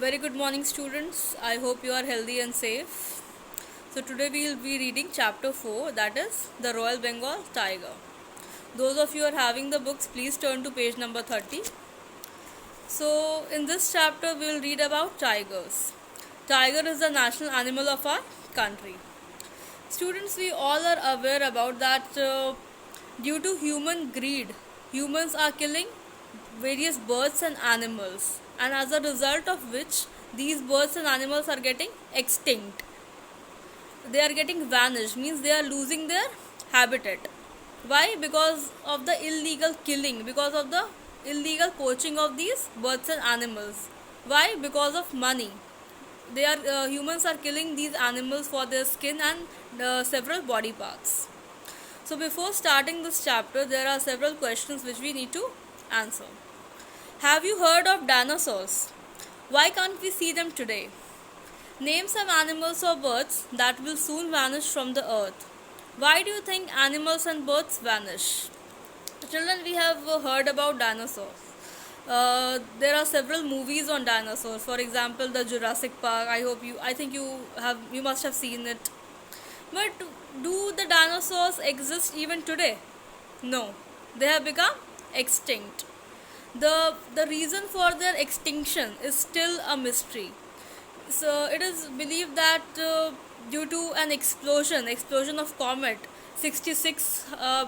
Very good morning, students. I hope you are healthy and safe. So, today we will be reading chapter 4, that is the Royal Bengal Tiger. Those of you who are having the books, please turn to page number 30. So, in this chapter, we will read about tigers. Tiger is the national animal of our country. Students, we all are aware about that due to human greed, humans are killing various birds and animals, and as a result of which, these birds and animals are getting extinct. They are getting vanished, means they are losing their habitat. Why? Because of the illegal killing, because of the illegal poaching of these birds and animals. Why? Because of money. Humans are killing these animals for their skin and several body parts. So before starting this chapter, there are several questions which we need to answer. Have you heard of dinosaurs? Why can't we see them today? Name some animals or birds that will soon vanish from the earth. Why do you think animals and birds vanish? Children, we have heard about dinosaurs. There are several movies on dinosaurs. For example, the Jurassic Park. I think you must have seen it. But do the dinosaurs exist even today? No, they have become extinct. The reason for their extinction is still a mystery. So it is believed that due to an explosion of comet 66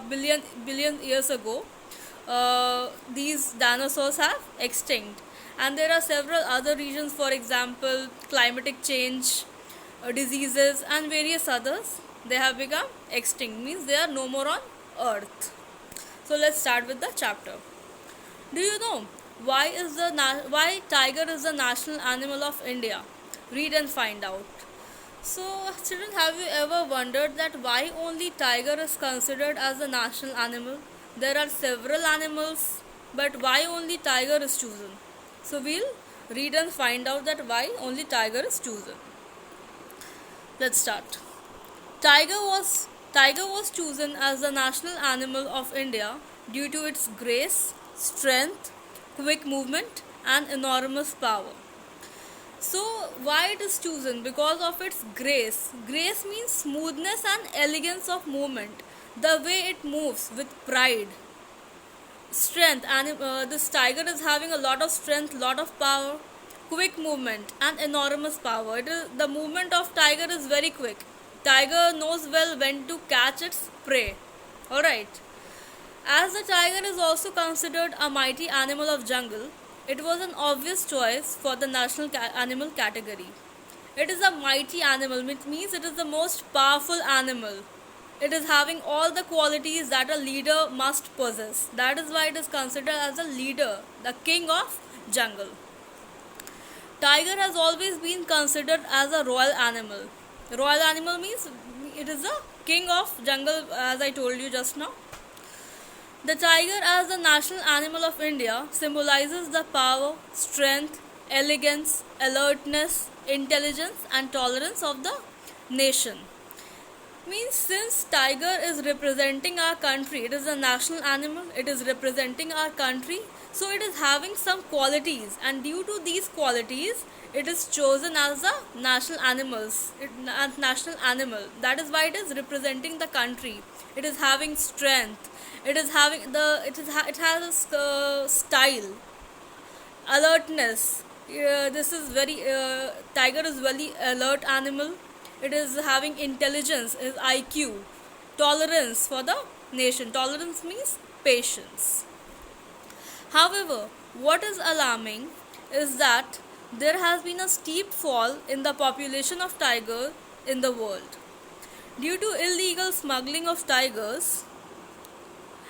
billion years ago, these dinosaurs have extinct. And there are several other reasons, for example, climatic change, diseases, and various others. They have become extinct, means they are no more on Earth. So let's start with the chapter. Do you know why tiger is the national animal of India? Read and find out. So, children, have you ever wondered that why only tiger is considered as the national animal? There are several animals, but why only tiger is chosen? So, we'll read and find out that why only tiger is chosen. Let's start. Tiger was chosen as the national animal of India due to its grace, strength, quick movement, and enormous power. So, why it is chosen? Because of its grace. Grace means smoothness and elegance of movement. The way it moves with pride. Strength, and this tiger is having a lot of strength, lot of power, quick movement, and enormous power. The movement of tiger is very quick. Tiger knows well when to catch its prey. Alright. As the tiger is also considered a mighty animal of jungle, it was an obvious choice for the national animal category. It is a mighty animal, which means it is the most powerful animal. It is having all the qualities that a leader must possess. That is why it is considered as a leader, the king of jungle. Tiger has always been considered as a royal animal. Royal animal means it is the king of jungle, as I told you just now. The tiger, as the national animal of India, symbolizes the power, strength, elegance, alertness, intelligence, and tolerance of the nation. Means since tiger is representing our country, it is a national animal, it is representing our country, so it is having some qualities, and due to these qualities, it is chosen as the national national animal. That is why it is representing the country. It is having strength. It has style, alertness. This is very tiger is very alert animal. It is having intelligence, is IQ, tolerance for the nation. Tolerance means patience. However, what is alarming is that there has been a steep fall in the population of tigers in the world. Due to illegal smuggling of tigers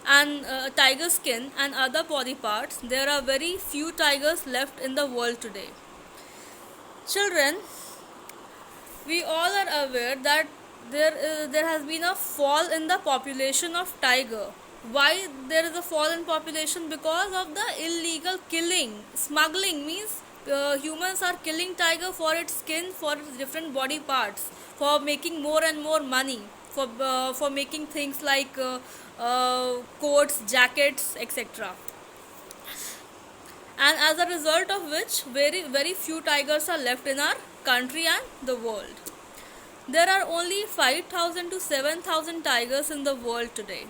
and tiger skin and other body parts, there are very few tigers left in the world today. Children, we all are aware that there has been a fall in the population of tiger. Why there is a fall in population? Because of the illegal killing. Smuggling means humans are killing tiger for its skin, for its different body parts, for making more and more money, for making things like coats, jackets, etc. and as a result of which very few tigers are left in our country and the world. There are only 5,000 to 7,000 tigers in the world today,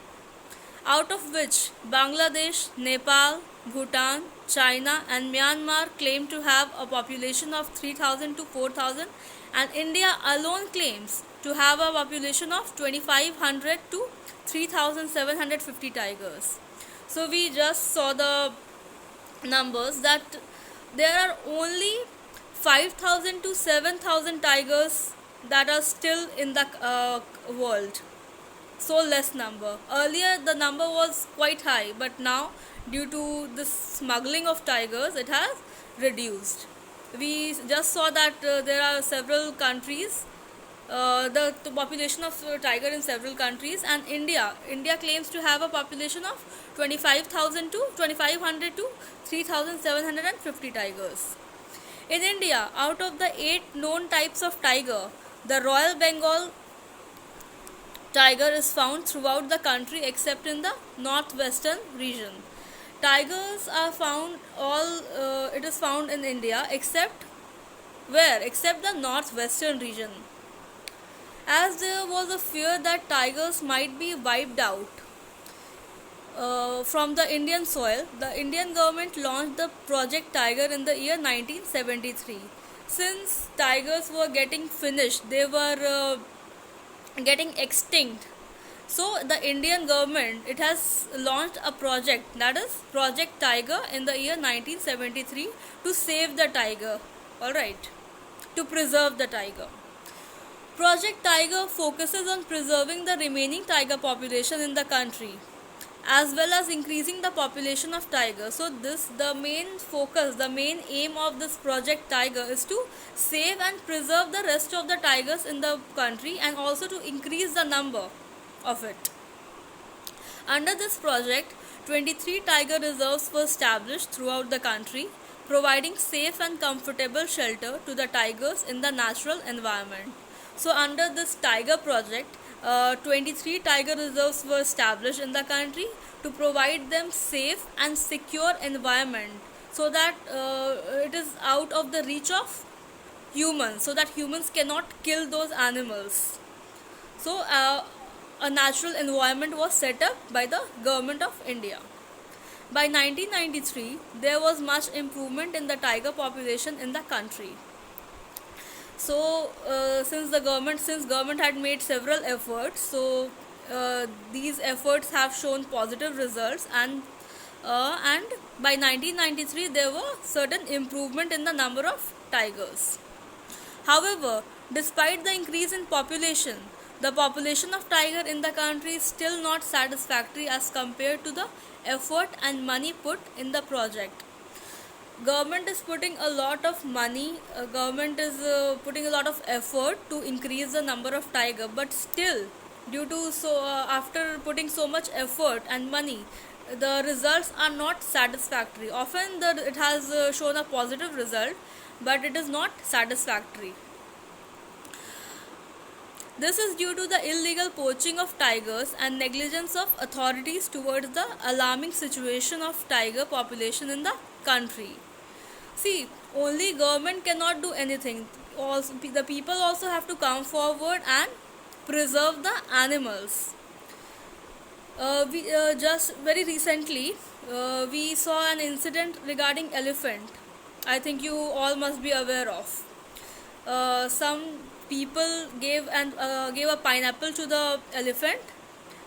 out of which Bangladesh, Nepal, Bhutan, China and Myanmar claim to have a population of 3,000 to 4,000, and India alone claims to have a population of 2,500 to 3,750 tigers. So we just saw the numbers that there are only 5,000 to 7,000 tigers that are still in the world. So less number. Earlier the number was quite high, but now due to this smuggling of tigers it has reduced. We just saw that there are several countries, the population of tiger in several countries, and India claims to have a population of 25,000 to 2,500 to 3,750 tigers. In India, out of the 8 known types of tiger, the Royal Bengal tiger is found throughout the country except in the northwestern region. Tigers are found it is found in India except where? Except the northwestern region. As there was a fear that tigers might be wiped out from the Indian soil, the Indian government launched the Project Tiger in the year 1973. Since tigers were getting finished, they were getting extinct. So the Indian government, it has launched a project, that is Project Tiger, in the year 1973 to save the tiger. Alright, to preserve the tiger. Project Tiger focuses on preserving the remaining tiger population in the country, as well as increasing the population of tigers. So the main focus, the main aim of this Project Tiger is to save and preserve the rest of the tigers in the country, and also to increase the number of it. Under this project, 23 tiger reserves were established throughout the country, providing safe and comfortable shelter to the tigers in the natural environment. So under this tiger project, 23 tiger reserves were established in the country to provide them safe and secure environment, so that it is out of the reach of humans, so that humans cannot kill those animals. So a natural environment was set up by the government of India. By 1993, there was much improvement in the tiger population in the country. So since government had made several efforts, so these efforts have shown positive results, and by 1993 there were certain improvement in the number of tigers. However, despite the increase in population, the population of tiger in the country is still not satisfactory as compared to the effort and money put in the project. Government is putting a lot of money, government is putting a lot of effort to increase the number of tiger, but still, due to after putting so much effort and money, the results are not satisfactory. Often it has shown a positive result, but it is not satisfactory. This is due to the illegal poaching of tigers and negligence of authorities towards the alarming situation of tiger population in the country. See, only government cannot do anything. Also, the people also have to come forward and preserve the animals. We just very recently we saw an incident regarding elephant. I think you all must be aware of. Some people gave a pineapple to the elephant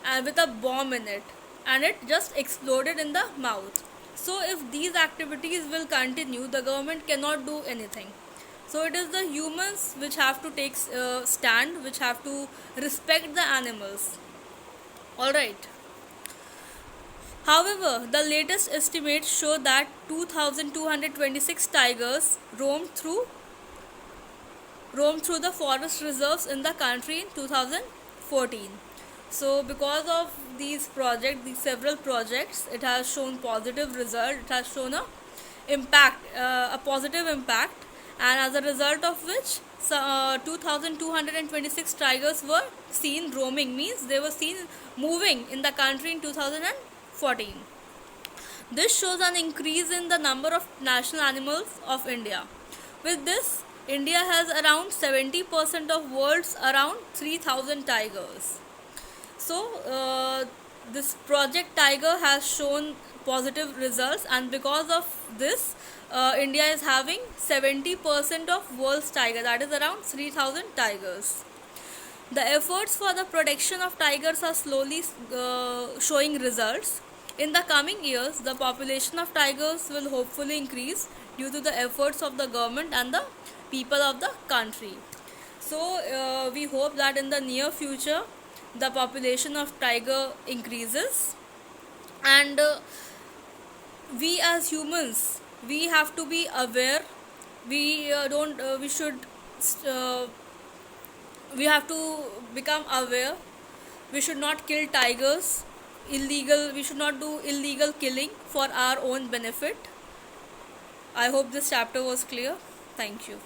and with a bomb in it, and it just exploded in the mouth. So if these activities will continue, the government cannot do anything. So it is the humans which have to take stand, which have to respect the animals. Alright. However, the latest estimates show that 2,226 tigers roamed through the forest reserves in the country in 2014. So because of these several projects, it has shown positive result. It has shown a positive impact, and as a result of which 2,226 tigers were seen roaming, means they were seen moving in the country in 2014. This shows an increase in the number of national animals of India. With this, India has around 70% of world's around 3000 tigers. So, this Project Tiger has shown positive results, and because of this, India is having 70% of world's tiger, that is around 3000 tigers. The efforts for the protection of tigers are slowly showing results. In the coming years, the population of tigers will hopefully increase due to the efforts of the government and the people of the country. So, we hope that in the near future, the population of tiger increases, and we as humans, we have to be aware. We should uh, we have to become aware. We should not kill tigers illegal. We should not do illegal killing for our own benefit. I hope this chapter was clear. Thank you.